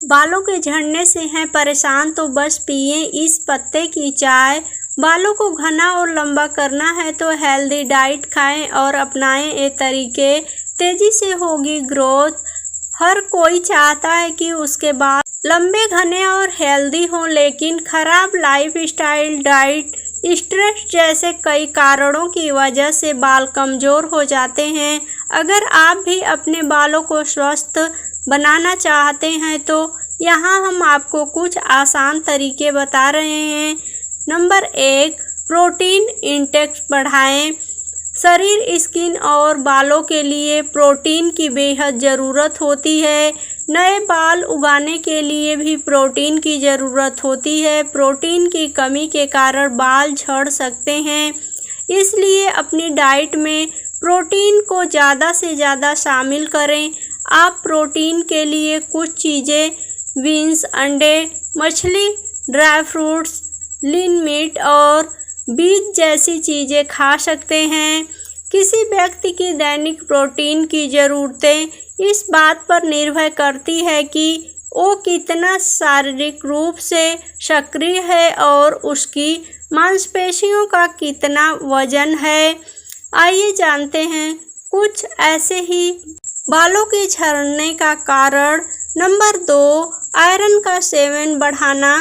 बालों के झड़ने से हैं परेशान तो बस पिए इस पत्ते की चाय। बालों को घना और लंबा करना है तो हेल्दी डाइट खाएं और अपनाएं ये तरीके, तेजी से होगी ग्रोथ। हर कोई चाहता है कि उसके बाल लंबे, घने और हेल्दी हों, लेकिन खराब लाइफस्टाइल, डाइट, स्ट्रेस जैसे कई कारणों की वजह से बाल कमज़ोर हो जाते हैं। अगर आप भी अपने बालों को स्वस्थ बनाना चाहते हैं तो यहाँ हम आपको कुछ आसान तरीके बता रहे हैं। नंबर 1, प्रोटीन इंटेक बढ़ाएं। शरीर, स्किन और बालों के लिए प्रोटीन की बेहद ज़रूरत होती है। नए बाल उगाने के लिए भी प्रोटीन की ज़रूरत होती है। प्रोटीन की कमी के कारण बाल झड़ सकते हैं, इसलिए अपनी डाइट में प्रोटीन को ज़्यादा से ज़्यादा शामिल करें। आप प्रोटीन के लिए कुछ चीज़ें बीन्स, अंडे, मछली, ड्राई फ्रूट्स, लीन मीट और बीज जैसी चीज़ें खा सकते हैं। किसी व्यक्ति की दैनिक प्रोटीन की ज़रूरतें इस बात पर निर्भर करती है कि वो कितना शारीरिक रूप से सक्रिय है और उसकी मांसपेशियों का कितना वजन है। आइए जानते हैं कुछ ऐसे ही बालों के झड़ने का कारण। नंबर 2, आयरन का सेवन बढ़ाना।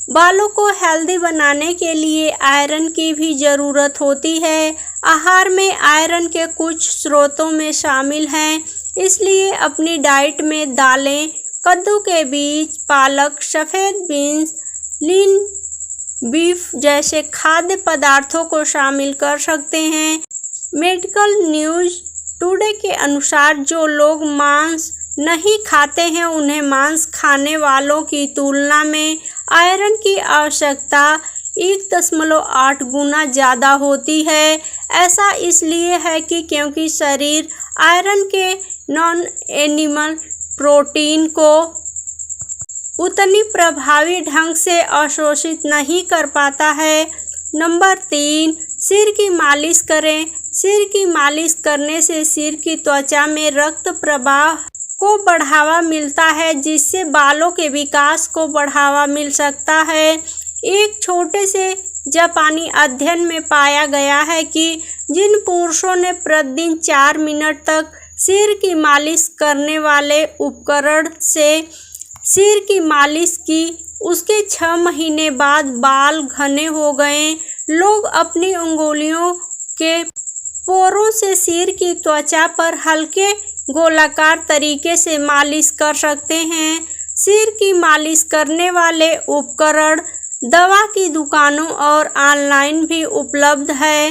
बालों को हेल्दी बनाने के लिए आयरन की भी ज़रूरत होती है। आहार में आयरन के कुछ स्रोतों में शामिल हैं, इसलिए अपनी डाइट में दालें, कद्दू के बीज, पालक, सफ़ेद बीन्स, लीन बीफ जैसे खाद्य पदार्थों को शामिल कर सकते हैं। मेडिकल न्यूज़ टुडे के अनुसार जो लोग मांस नहीं खाते हैं उन्हें मांस खाने वालों की तुलना में आयरन की आवश्यकता 1.8 गुना ज़्यादा होती है। ऐसा इसलिए है कि क्योंकि शरीर आयरन के नॉन एनिमल प्रोटीन को उतनी प्रभावी ढंग से अवशोषित नहीं कर पाता है। नंबर 3, सिर की मालिश करें। सिर की मालिश करने से सिर की त्वचा में रक्त प्रवाह को बढ़ावा मिलता है, जिससे बालों के विकास को बढ़ावा मिल सकता है। एक छोटे से जापानी अध्ययन में पाया गया है कि जिन पुरुषों ने प्रतिदिन 4 मिनट तक सिर की मालिश करने वाले उपकरण से सिर की मालिश की, उसके 6 महीने बाद बाल घने हो गए। लोग अपनी उंगलियों के पोरों से सिर की त्वचा पर हल्के गोलाकार तरीके से मालिश कर सकते हैं। सिर की मालिश करने वाले उपकरण दवा की दुकानों और ऑनलाइन भी उपलब्ध है।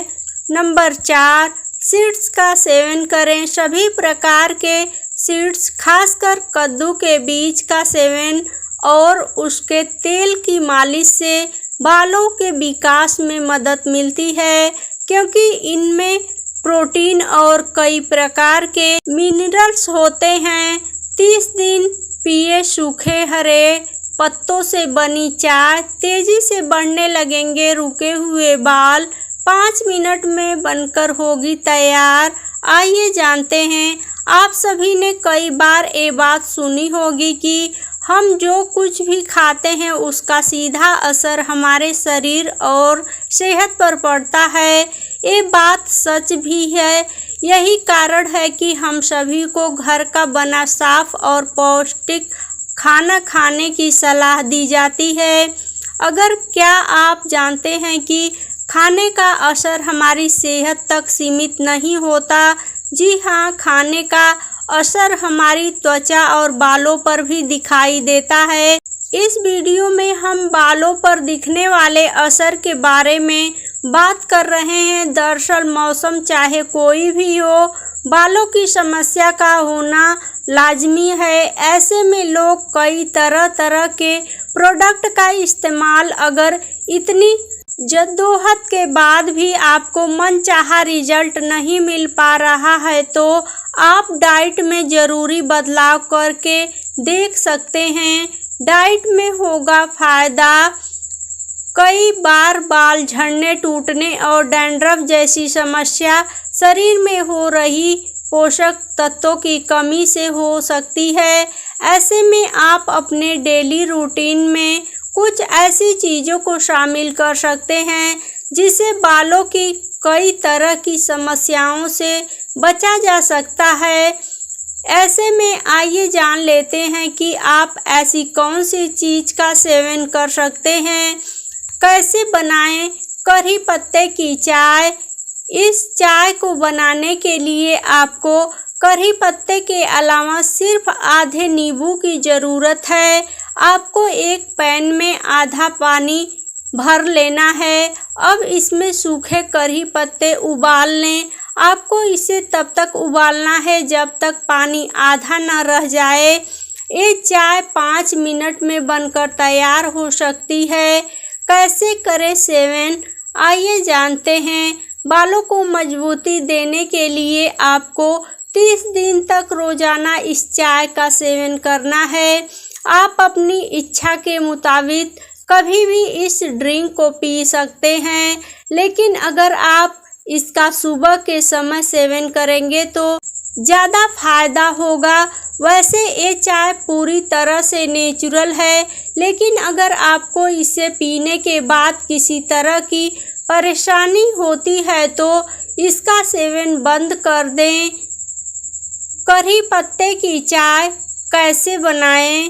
नंबर 4, सीड्स का सेवन करें। सभी प्रकार के सीड्स, खासकर कद्दू के बीज का सेवन और उसके तेल की मालिश से बालों के विकास में मदद मिलती है, क्योंकि इनमें प्रोटीन और कई प्रकार के मिनरल्स होते हैं। 30 दिन पिए सूखे हरे पत्तों से बनी चाय, तेजी से बढ़ने लगेंगे रुके हुए बाल, 5 मिनट में बनकर होगी तैयार। आइए जानते हैं। आप सभी ने कई बार ये बात सुनी होगी कि हम जो कुछ भी खाते हैं उसका सीधा असर हमारे शरीर और सेहत पर पड़ता है। ये बात सच भी है। यही कारण है कि हम सभी को घर का बना साफ और पौष्टिक खाना खाने की सलाह दी जाती है। क्या आप जानते हैं कि खाने का असर हमारी सेहत तक सीमित नहीं होता? जी हाँ, खाने का असर हमारी त्वचा और बालों पर भी दिखाई देता है। इस वीडियो में हम बालों पर दिखने वाले असर के बारे में बात कर रहे हैं। दरअसल मौसम चाहे कोई भी हो, बालों की समस्या का होना लाजमी है। ऐसे में लोग कई तरह के प्रोडक्ट का इस्तेमाल, अगर इतनी जद्दोजहद के बाद भी आपको मनचाहा रिजल्ट नहीं मिल पा रहा है तो आप डाइट में ज़रूरी बदलाव करके देख सकते हैं। डाइट में होगा फ़ायदा। कई बार बाल झड़ने, टूटने और डैंड्रफ जैसी समस्या शरीर में हो रही पोषक तत्वों की कमी से हो सकती है। ऐसे में आप अपने डेली रूटीन में कुछ ऐसी चीज़ों को शामिल कर सकते हैं जिससे बालों की कई तरह की समस्याओं से बचा जा सकता है। ऐसे में आइए जान लेते हैं कि आप ऐसी कौन सी चीज़ का सेवन कर सकते हैं। कैसे बनाएं करी पत्ते की चाय। इस चाय को बनाने के लिए आपको करी पत्ते के अलावा सिर्फ आधे नींबू की ज़रूरत है। आपको एक पैन में आधा पानी भर लेना है। अब इसमें सूखे करी पत्ते उबाल लें। आपको इसे तब तक उबालना है जब तक पानी आधा न रह जाए। ये चाय 5 मिनट में बनकर तैयार हो सकती है। कैसे करें सेवन, आइए जानते हैं। बालों को मजबूती देने के लिए आपको 30 दिन तक रोजाना इस चाय का सेवन करना है। आप अपनी इच्छा के मुताबिक कभी भी इस ड्रिंक को पी सकते हैं, लेकिन अगर आप इसका सुबह के समय सेवन करेंगे तो ज़्यादा फायदा होगा। वैसे ये चाय पूरी तरह से नेचुरल है, लेकिन अगर आपको इसे पीने के बाद किसी तरह की परेशानी होती है तो इसका सेवन बंद कर दें। करी पत्ते की चाय कैसे बनाएं,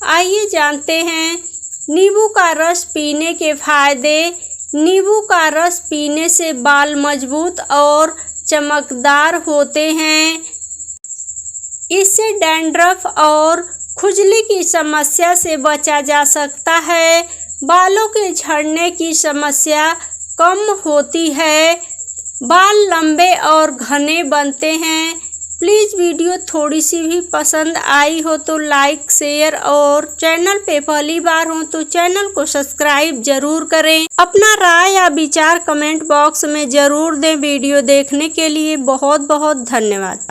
आइए जानते हैं। नींबू का रस पीने के फायदे। नींबू का रस पीने से बाल मजबूत और चमकदार होते हैं। इससे डैंड्रफ और खुजली की समस्या से बचा जा सकता है। बालों के झड़ने की समस्या कम होती है। बाल लंबे और घने बनते हैं। प्लीज़ वीडियो थोड़ी सी भी पसंद आई हो तो लाइक, शेयर और चैनल पे पहली बार हो तो चैनल को सब्सक्राइब जरूर करें। अपना राय या विचार कमेंट बॉक्स में ज़रूर दें। वीडियो देखने के लिए बहुत बहुत धन्यवाद।